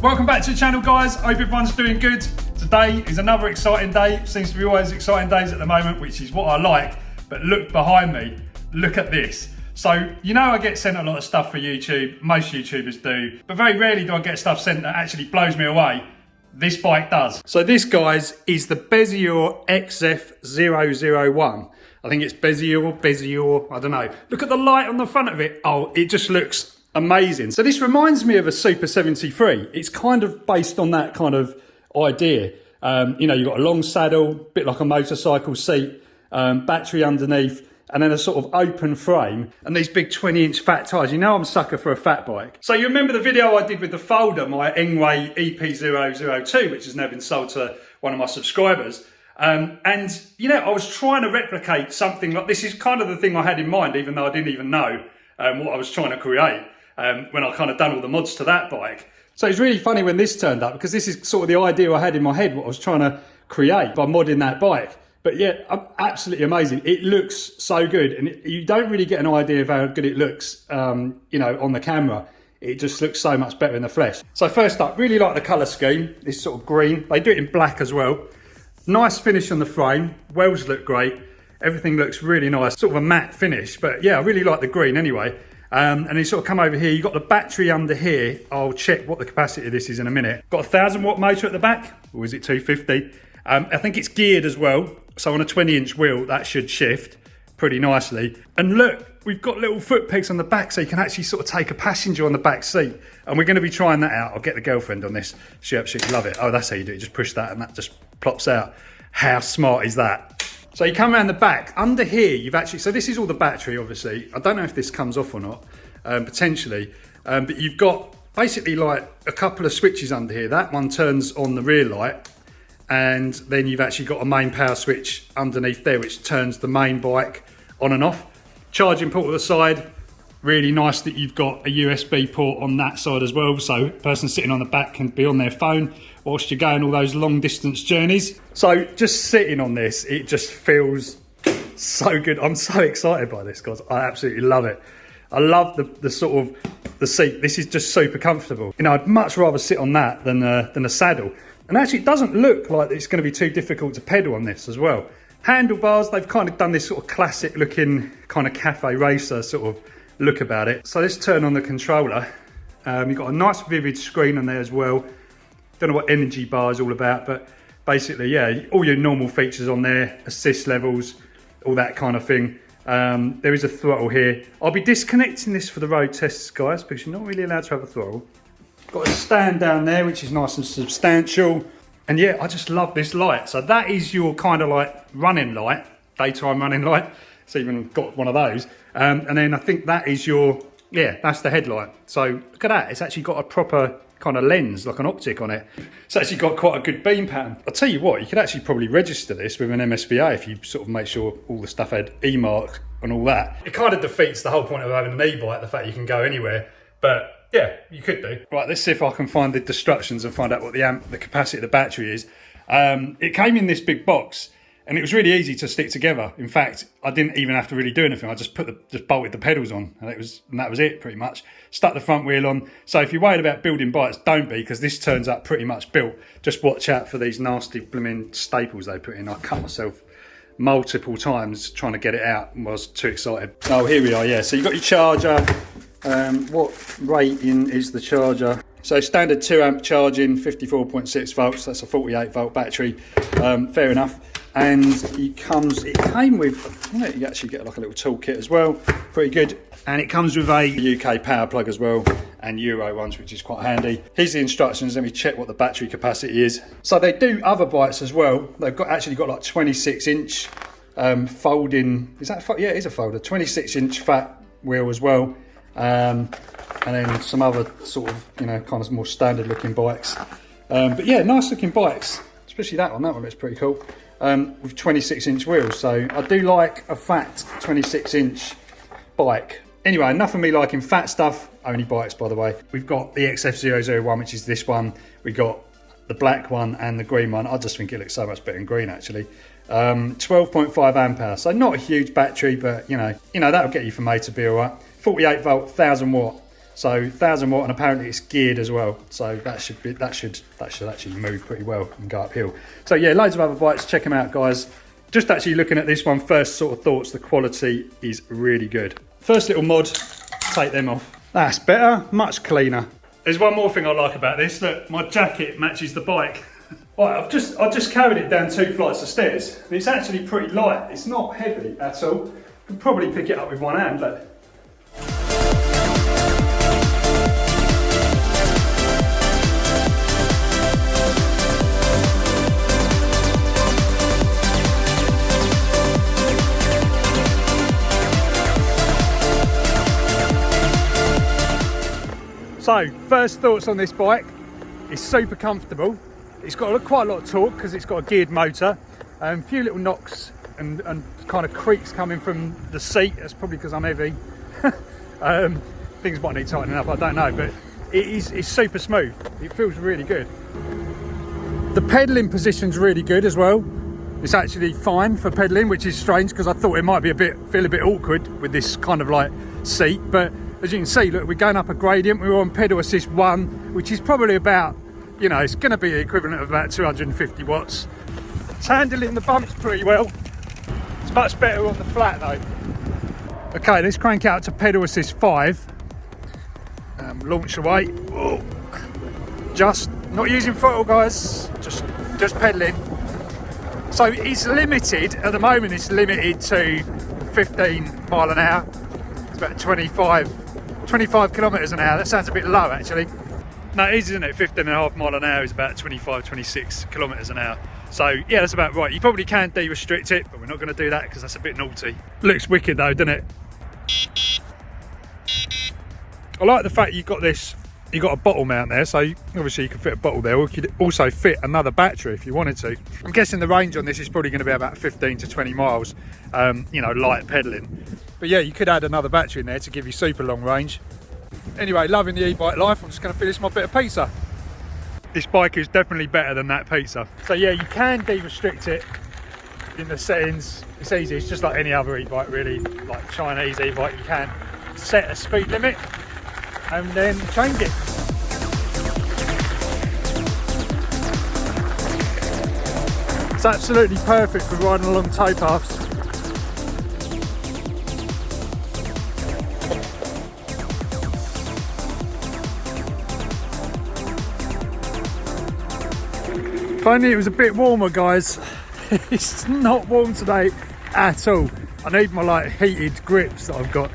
Welcome back to the channel, guys. Hope everyone's doing good. Today is another exciting day. Seems to be always exciting days at the moment, which is what I like. But look behind me, look at this. So, you know I get sent a lot of stuff for YouTube, most YouTubers do, but very rarely do I get stuff sent that actually blows me away. This bike does. So this, guys, is the Bezior Xf001. I think it's Bezior, I don't know. Look at the light on the front of it. Oh, it just looks amazing. So this reminds me of a Super 73. It's kind of based on that kind of idea. You know, you've got a long saddle, bit like a motorcycle seat, battery underneath, and then a sort of open frame, and these big 20-inch fat tyres. You know I'm a sucker for a fat bike. So you remember the video I did with the folder, my Engway EP002, which has now been sold to one of my subscribers. And, you know, I was trying to replicate something like this. Is kind of the thing I had in mind, even though I didn't even know what I was trying to create when I kind of done all the mods to that bike. So it's really funny when this turned up, because this is sort of the idea I had in my head, what I was trying to create by modding that bike. But yeah, absolutely amazing. It looks so good, and you don't really get an idea of how good it looks, you know, on the camera. It just looks so much better in the flesh. So first up, really like the colour scheme. This sort of green. They do it in black as well. Nice finish on the frame. Welds look great. Everything looks really nice. Sort of a matte finish, but yeah, I really like the green anyway. And then you sort of come over here, you've got the battery under here. I'll check what the capacity of this is in a minute. Got a 1000-watt motor at the back, or is it 250? I think it's geared as well. So on a 20-inch wheel, that should shift pretty nicely. And look, we've got little foot pegs on the back, so you can actually sort of take a passenger on the back seat. And we're gonna be trying that out. I'll get the girlfriend on this. She absolutely love it. Oh, that's how you do it. Just push that and that just plops out. How smart is that? So you come around the back, under here, you've actually, so this is all the battery, obviously. I don't know if this comes off or not, potentially. But you've got basically like a couple of switches under here. That one turns on the rear light. And then you've actually got a main power switch underneath there, which turns the main bike on and off. Charging port at the side. Really nice that you've got a USB port on that side as well. So the person sitting on the back can be on their phone whilst you're going all those long distance journeys. So just sitting on this, it just feels so good. I'm so excited by this, guys. I absolutely love it. I love the sort of the seat. This is just super comfortable. You know, I'd much rather sit on that than a saddle. And actually, it doesn't look like it's going to be too difficult to pedal on this as well. Handlebars, they've kind of done this sort of classic looking kind of cafe racer sort of look about it. So let's turn on the controller. You've got a nice vivid screen on there as well. Don't know what energy bar is all about, but basically, yeah, all your normal features on there, assist levels, all that kind of thing. There is a throttle here. I'll be disconnecting this for the road tests, guys, because you're not really allowed to have a throttle. Got a stand down there, which is nice and substantial. And yeah, I just love this light. So that is your kind of like running light, daytime running light. It's even got one of those. And then I think that is your, yeah, that's the headlight. So look at that. It's actually got a proper kind of lens, like an optic on it. It's actually got quite a good beam pattern. I'll tell you what, you could actually probably register this with an MSVA if you sort of make sure all the stuff had E-mark and all that. It kind of defeats the whole point of having an e-bike, the fact you can go anywhere. But yeah, you could do. Right, let's see if I can find the instructions and find out what the capacity of the battery is. It came in this big box, and it was really easy to stick together. In fact, I didn't even have to really do anything. I just bolted the pedals on, and that was it pretty much. Stuck the front wheel on. So if you're worried about building bikes, don't be, because this turns up pretty much built. Just watch out for these nasty blooming staples they put in. I cut myself multiple times trying to get it out and was too excited. Oh, here we are. Yeah, so you've got your charger. What rating is the charger? So standard 2 amp charging, 54.6 volts. That's a 48 volt battery. Fair enough. And it came with, you actually get like a little toolkit as well. Pretty good. And it comes with a UK power plug as well, and Euro ones, which is quite handy. Here's the instructions. Let me check what the battery capacity is. So they do other bikes as well. They've actually got like 26-inch folding. Is that? Yeah, it is a folder. 26-inch fat wheel as well. And then some other sort of, you know, kind of more standard looking bikes. But yeah, nice looking bikes, especially that one. That one looks pretty cool. With 26-inch wheels. So I do like a fat 26-inch bike. Anyway, enough of me liking fat stuff. Only bikes, by the way. We've got the XF001, which is this one. We got the black one and the green one. I just think it looks so much better in green, actually. 12.5 amp hour. So not a huge battery, but you know that'll get you from A to B, all right. 48 volt, 1000 watt. So 1000 watt, and apparently it's geared as well. So that should actually move pretty well and go uphill. So yeah, loads of other bikes. Check them out, guys. Just actually looking at this one, first sort of thoughts, the quality is really good. First little mod, take them off. That's better, much cleaner. There's one more thing I like about this. Look, my jacket matches the bike. Right, I've just carried it down 2 flights of stairs, and it's actually pretty light. It's not heavy at all. You could probably pick it up with one hand, look. So, first thoughts on this bike, it's super comfortable. It's got quite a lot of torque because it's got a geared motor. A few little knocks and kind of creaks coming from the seat. That's probably because I'm heavy. Things might need tightening up, I don't know, but it's super smooth. It feels really good. The pedalling position's really good as well. It's actually fine for pedalling, which is strange because I thought it might be feel a bit awkward with this kind of like seat, but as you can see, look, we're going up a gradient. We're on pedal assist 1, which is probably about, you know, it's going to be the equivalent of about 250 watts. It's handling the bumps pretty well. It's much better on the flat though. Okay, let's crank out to pedal assist 5. Launch away. Whoa. Just not using throttle, guys. Just pedaling. So it's limited at the moment. It's limited to 15 mile an hour. It's about 25 kilometers an hour. That sounds a bit low actually. No, it is, isn't it? 15.5 mile an hour is about 26 kilometers an hour. So yeah, that's about right. You probably can de-restrict it, but we're not going to do that because that's a bit naughty. Looks wicked though, doesn't it? I like the fact you've got a bottle mount there, so obviously you can fit a bottle there, or you could also fit another battery if you wanted to. I'm guessing the range on this is probably going to be about 15 to 20 miles, you know, light pedaling. But yeah, you could add another battery in there to give you super long range. Anyway, loving the e-bike life. I'm just going to finish my bit of pizza. This bike is definitely better than that pizza. So yeah, you can de-restrict it in the settings. It's easy, it's just like any other e-bike really, like Chinese e-bike. You can set a speed limit and then change it. It's absolutely perfect for riding along towpaths. If only it was a bit warmer, guys. It's not warm today at all. I need my like heated grips that I've got.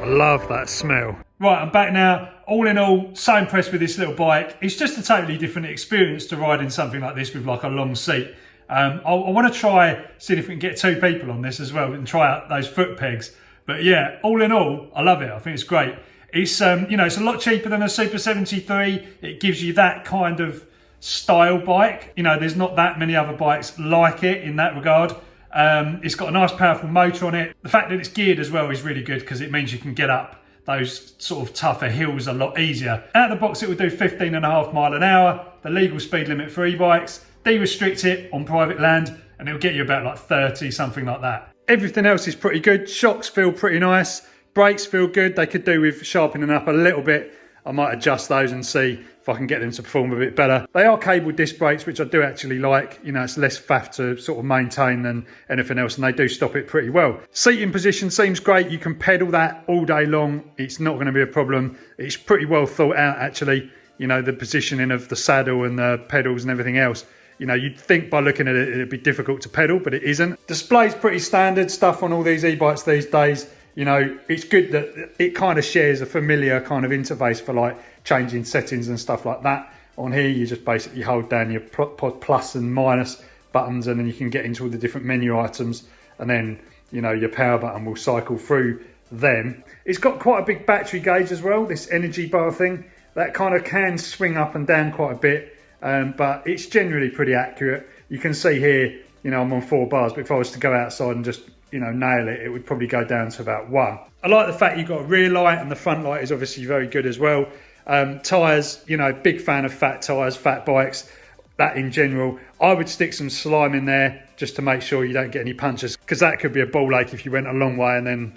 I love that smell. Right, I'm back now. All in all, so impressed with this little bike. It's just a totally different experience to riding something like this with like a long seat. I want to try, see if we can get 2 people on this as well and try out those foot pegs. But yeah, all in all, I love it. I think it's great. It's, you know, it's a lot cheaper than a Super 73. It gives you that kind of style bike. You know, there's not that many other bikes like it in that regard. It's got a nice powerful motor on it. The fact that it's geared as well is really good because it means you can get up those sort of tougher hills a lot easier. Out of the box it will do 15.5 mile an hour, the legal speed limit for e-bikes. De-restrict it on private land and it'll get you about like 30, something like that. Everything else is pretty good. Shocks feel pretty nice. Brakes feel good. They could do with sharpening up a little bit. I might adjust those and see if I can get them to perform a bit better. They are cable disc brakes, which I do actually like. You know, it's less faff to sort of maintain than anything else, and they do stop it pretty well. Seating position seems great. You can pedal that all day long. It's not going to be a problem. It's pretty well thought out, actually. You know, the positioning of the saddle and the pedals and everything else. You know, you'd think by looking at it, it'd be difficult to pedal, but it isn't. Display's pretty standard stuff on all these e-bikes these days. You know, it's good that it kind of shares a familiar kind of interface for like changing settings and stuff like that. On here, you just basically hold down your plus and minus buttons and then you can get into all the different menu items. And then, you know, your power button will cycle through them. It's got quite a big battery gauge as well, this energy bar thing. That kind of can swing up and down quite a bit, but it's generally pretty accurate. You can see here, you know, I'm on 4 bars, but if I was to go outside and just nail it, it would probably go down to about 1. I like the fact you've got a rear light, and the front light is obviously very good as well. Tyres, big fan of fat tyres, fat bikes, that in general. I would stick some slime in there just to make sure you don't get any punctures, because that could be a ball ache if you went a long way and then,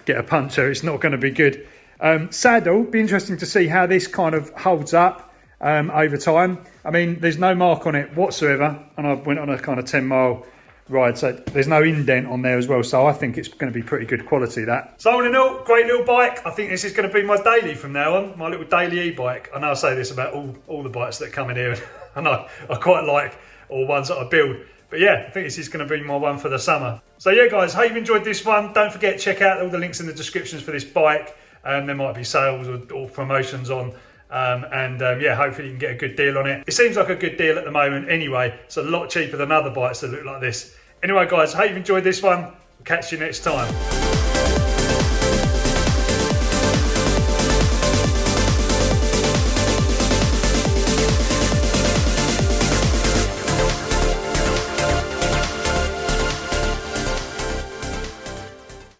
get a puncture. It's not going to be good. Saddle, be interesting to see how this kind of holds up over time. I mean, there's no mark on it whatsoever, and I went on a kind of 10-mile ride, so there's no indent on there as well, so I think it's going to be pretty good quality, that. So all in all, great little bike. I think this is going to be my daily from now on, my little daily e-bike. I know I say this about all the bikes that come in here, and I quite like all ones that I build. But yeah, I think this is going to be my one for the summer. So yeah, guys, hope you've enjoyed this one. Don't forget, check out all the links in the descriptions for this bike. There might be sales or promotions on. Yeah, hopefully you can get a good deal on it. It seems like a good deal at the moment anyway. It's a lot cheaper than other bikes that look like this. Anyway, guys, hope you've enjoyed this one. Catch you next time.